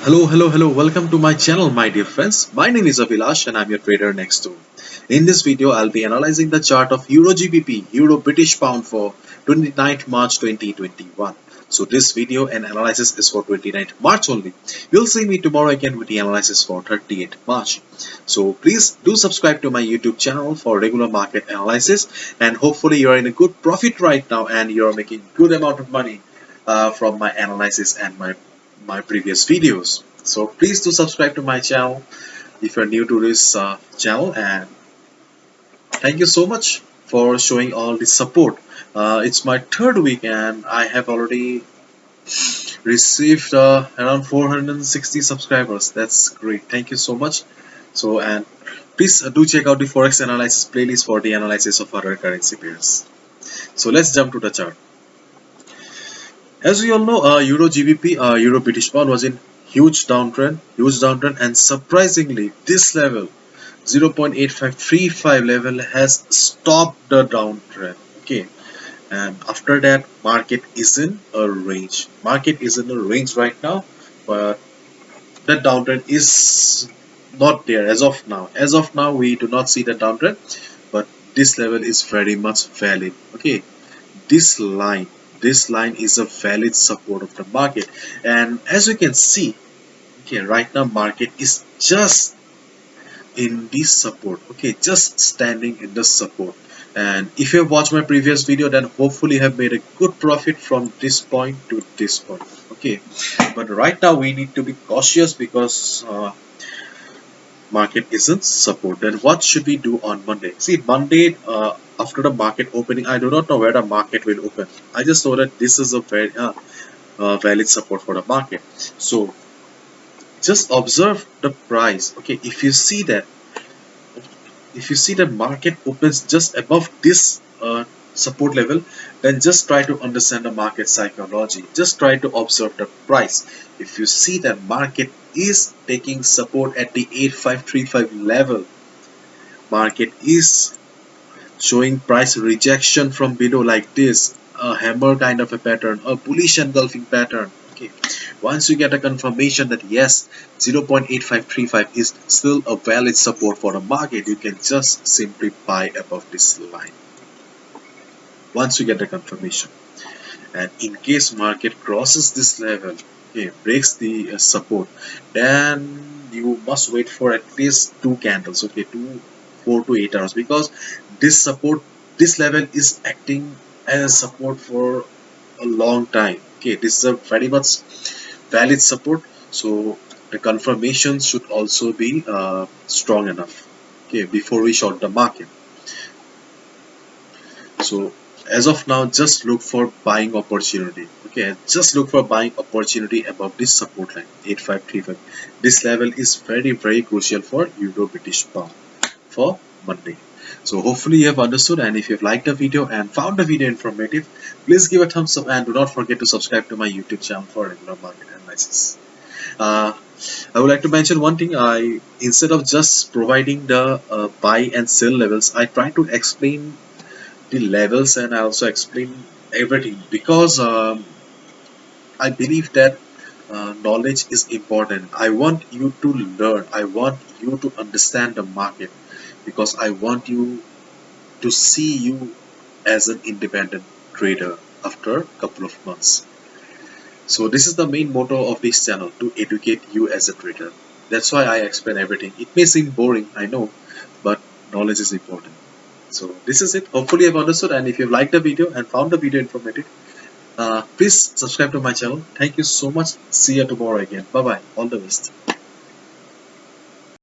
Hello. Welcome to my channel, my dear friends. My name is Abhilash and I'm your trader next door. In this video, I'll be analyzing the chart of Euro GBP, Euro British Pound for 29th March 2021. So this video and analysis is for 29th March only. You'll see me tomorrow again with the analysis for 30th March. So please do subscribe to my YouTube channel for regular market analysis, and hopefully you're in a good profit right now and you're making good amount of money from my analysis and my previous videos. So please do subscribe to my channel if you're new to this channel, and thank you so much for showing all the support. It's my third week and I have already received around 460 subscribers. That's great. Thank you so much. So, and please do check out the Forex analysis playlist for the analysis of other currency pairs. So let's jump to the chart. As we all know, Euro GBP, Euro British Pound was in huge downtrend, and surprisingly, this level, 0.8535 level, has stopped the downtrend. Okay, and after that, market is in a range. Market is in a range right now, but the downtrend is not there as of now. As of now, we do not see the downtrend, but this level is very much valid. Okay, this line is a valid support of the market, and as you can see, okay, right now market is just in this support, okay, just standing in the support. And if you have watched my previous video, then hopefully you have made a good profit from this point to this point. Okay, but right now we need to be cautious because market isn't support. Then what should we do on Monday? See, Monday, after the market opening, I do not know where the market will open. I just know that this is a very valid support for the market. So just observe the price. Okay, if you see the market opens just above this support level, then just try to understand the market psychology. Just try to observe the price. If you see that market is taking support at the 8535 level, market is showing price rejection from below like this, a hammer kind of a pattern, a bullish engulfing pattern. Okay, once you get a confirmation that yes, 0.8535 is still a valid support for the market, you can just simply buy above this line once you get the confirmation. And in case market crosses this level, okay, breaks the support, then you must wait for at least two candles, okay, 4 to 8 hours, because this level is acting as support for a long time. Okay, this is a very much valid support, so the confirmation should also be strong enough, okay, before we short the market. So as of now, just look for buying opportunity. Okay, just look for buying opportunity above this support line 8535. This level is very crucial for Euro British Pound for Monday. So hopefully you have understood, and if you have liked the video and found the video informative, please give a thumbs up and do not forget to subscribe to my YouTube channel for regular market analysis. I would like to mention one thing. Instead of just providing the buy and sell levels, I try to explain the levels, and I also explain everything because I believe that knowledge is important. I want you to learn. I want you to understand the market because I want you to see you as an independent trader after a couple of months. So this is the main motto of this channel, to educate you as a trader. That's why I explain everything. It may seem boring, I know, but knowledge is important. So this is it. Hopefully you've understood, and if you've liked the video and found the video informative, please subscribe to my channel. Thank you so much. See you tomorrow again. Bye bye. All the best.